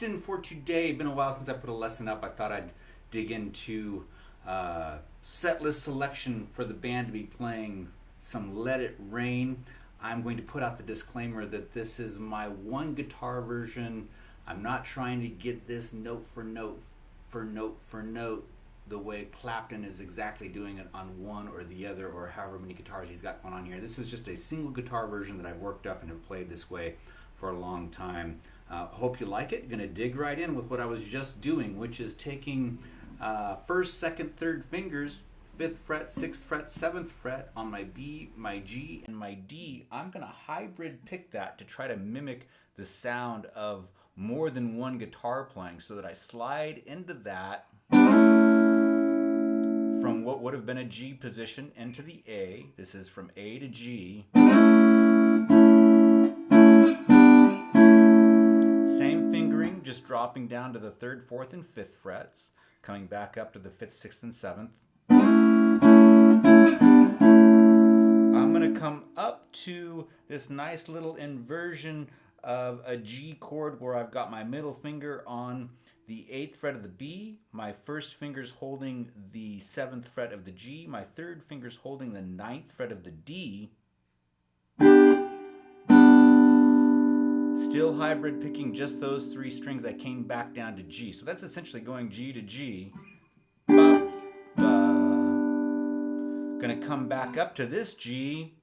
Clapton for today. Been a while since I put a lesson up. I thought I'd dig into set list selection for the band to be playing some Let It Rain. I'm going to put out the disclaimer that this is my one guitar version. I'm not trying to get this note for note for note for note the way Clapton is exactly doing it on one or the other, or however many guitars he's got going on here. This is just a single guitar version that I've worked up and have played this way for a long time. Hope you like it. Gonna dig right in with what I was just doing, which is taking first, second, third fingers, 5th fret, 6th fret, 7th fret on my B, my G, and my D. I'm gonna hybrid pick that to try to mimic the sound of more than one guitar playing, so that I slide into that from what would have been a G position into the A. This is from A to G. Same fingering, just dropping down to the 3rd, 4th, and 5th frets, coming back up to the 5th, 6th, and 7th. I'm going to come up to this nice little inversion of a G chord where I've got my middle finger on the 8th fret of the B, my first finger's holding the 7th fret of the G, my third finger's holding the 9th fret of the D. Still hybrid picking just those 3 strings. I came back down to G. So that's essentially going G to G. Ba, ba. Gonna come back up to this G.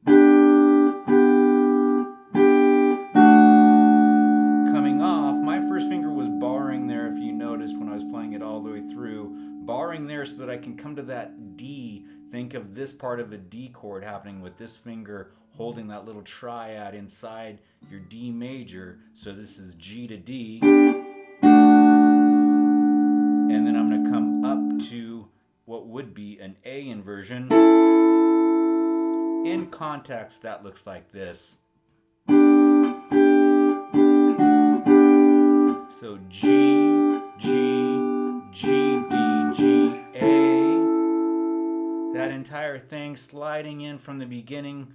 Coming off, my first finger was barring there, if you noticed when I was playing it all the way through. Barring there so that I can come to that D. Think of this part of a D chord happening with this finger holding that little triad inside your D major. So this is G to D. And then I'm going to come up to what would be an A inversion. In context, that looks like this. So G, G, G, D, G, A. That entire thing sliding in from the beginning.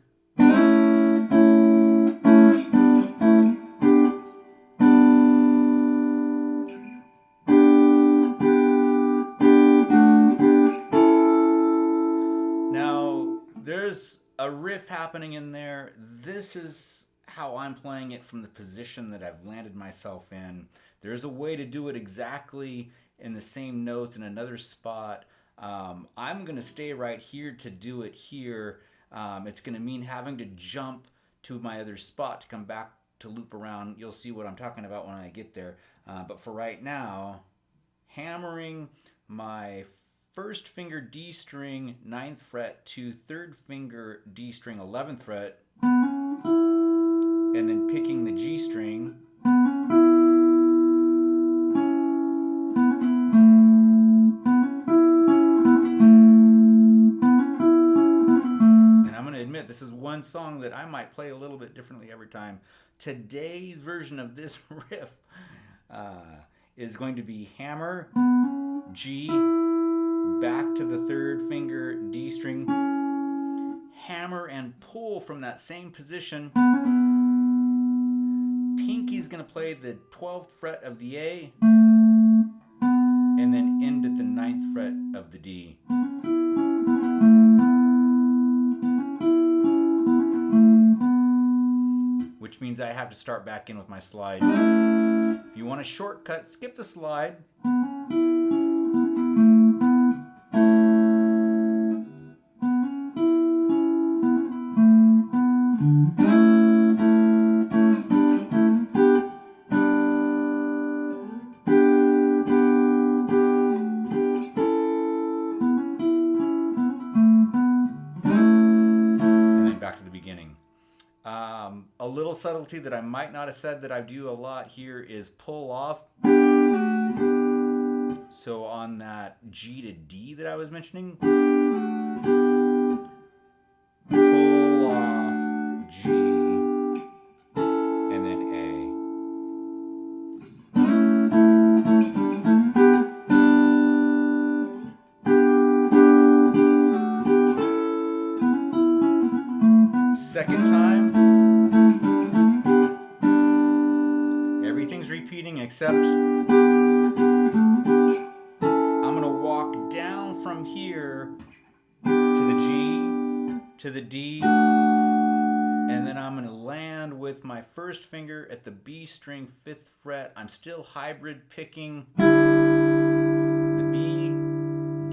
Now, there's a riff happening in there. This is how I'm playing it from the position that I've landed myself in. There's a way to do it exactly in the same notes in another spot. I'm going to stay right here to do it here. It's going to mean having to jump to my other spot to come back to loop around. You'll see what I'm talking about when I get there. But for right now, hammering my first finger D string 9th fret to 3rd finger D string 11th fret, and then picking the G string. And I'm going to admit, this is one song that I might play a little bit differently every time. Today's version of this riff is going to be hammer, G, back to the 3rd finger D string, hammer and pull from that same position. Pinky's going to play the 12th fret of the A, and then end at the 9th fret of the D. Which means I have to start back in with my slide. If you want a shortcut, skip the slide. A little subtlety that I might not have said that I do a lot here is pull off. So on that G to D that I was mentioning, pull off G and then A. Second time, everything's repeating except to the D, and then I'm going to land with my first finger at the B string 5th fret. I'm still hybrid picking the B,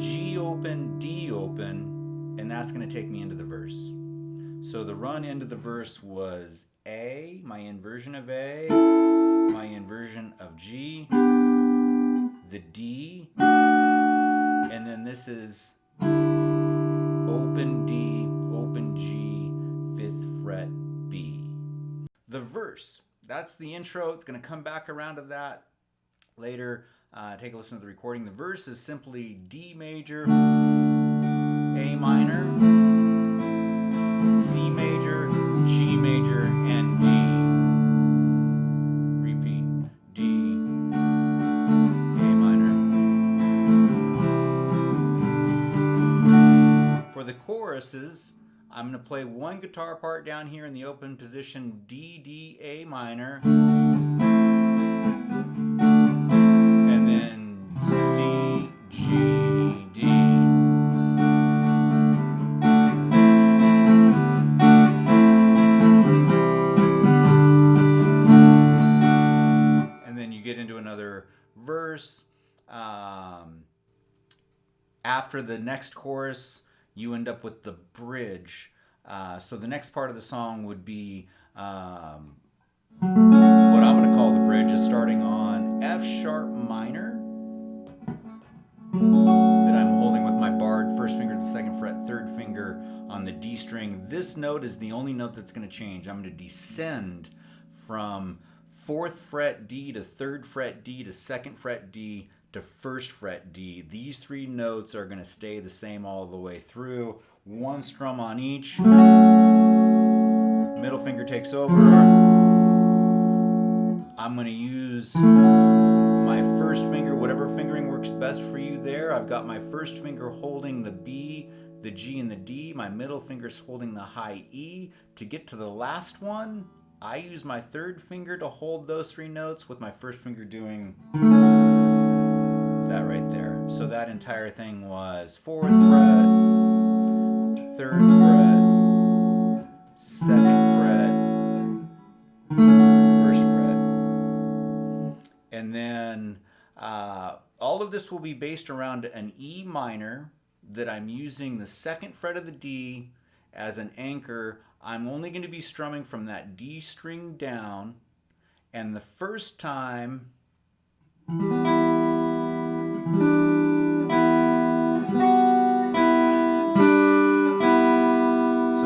G open, D open, and that's going to take me into the verse. So the run into the verse was A, my inversion of A, my inversion of G, the D, and then this is open D, open G, 5th fret B. The verse, that's the intro. It's going to come back around to that later. Take a listen to the recording. The verse is simply D major, A minor, C major, G major, and D. Repeat. D, A minor. For the choruses, I'm going to play one guitar part down here in the open position, D, D, A minor, and then C, G, D. And then you get into another verse. After the next chorus, you end up with the bridge. So the next part of the song would be what I'm going to call the bridge is starting on F sharp minor that I'm holding with my barred first finger to the 2nd fret, 3rd finger on the D string. This note is the only note that's going to change. I'm going to descend from 4th fret D to 3rd fret D to 2nd fret D to 1st fret D. These 3 notes are going to stay the same all the way through. One strum on each. Middle finger takes over. I'm going to use my first finger, whatever fingering works best for you there. I've got my first finger holding the B, the G, and the D. My middle finger's holding the high E. To get to the last one, I use my 3rd finger to hold those 3 notes, with my first finger doing that right there. So that entire thing was 4th fret, 3rd fret, 2nd fret, 1st fret. And then all of this will be based around an E minor that I'm using the 2nd fret of the D as an anchor. I'm only going to be strumming from that D string down, and the first time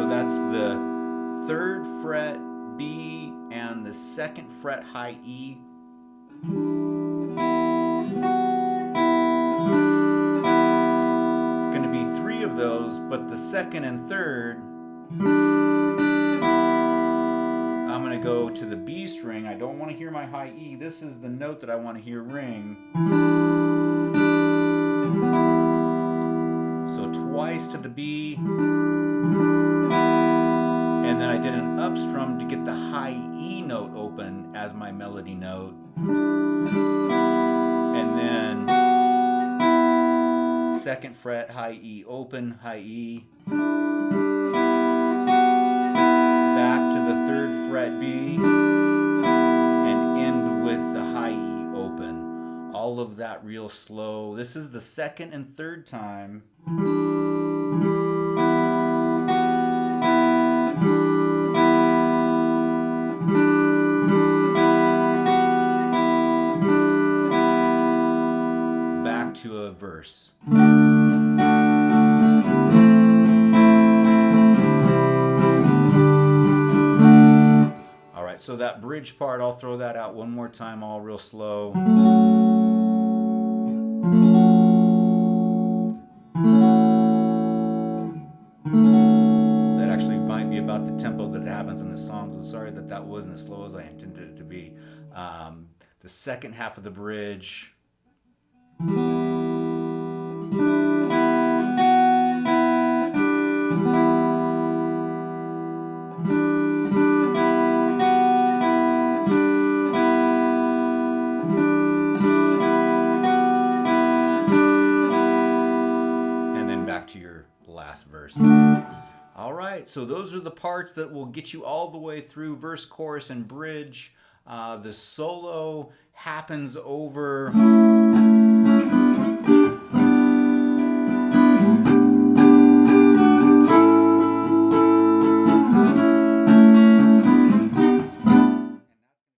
that's the 3rd fret B and the 2nd fret high E. It's going to be 3 of those, but the 2nd and 3rd, I'm going to go to the B string. I don't want to hear my high E. This is the note that I want to hear ring. So twice to the B. And then I did an up strum to get the high E note open as my melody note. And then 2nd fret, high E open, high E. Back to the 3rd fret B. And end with the high E open. All of that real slow. This is the 2nd and 3rd time. To a verse. All right, so that bridge part, I'll throw that out one more time, all real slow. That actually might be about the tempo that it happens in the song. So sorry that that wasn't as slow as I intended it to be. The second half of the bridge. And then back to your last verse. All right, so those are the parts that will get you all the way through verse, chorus, and bridge. The solo happens over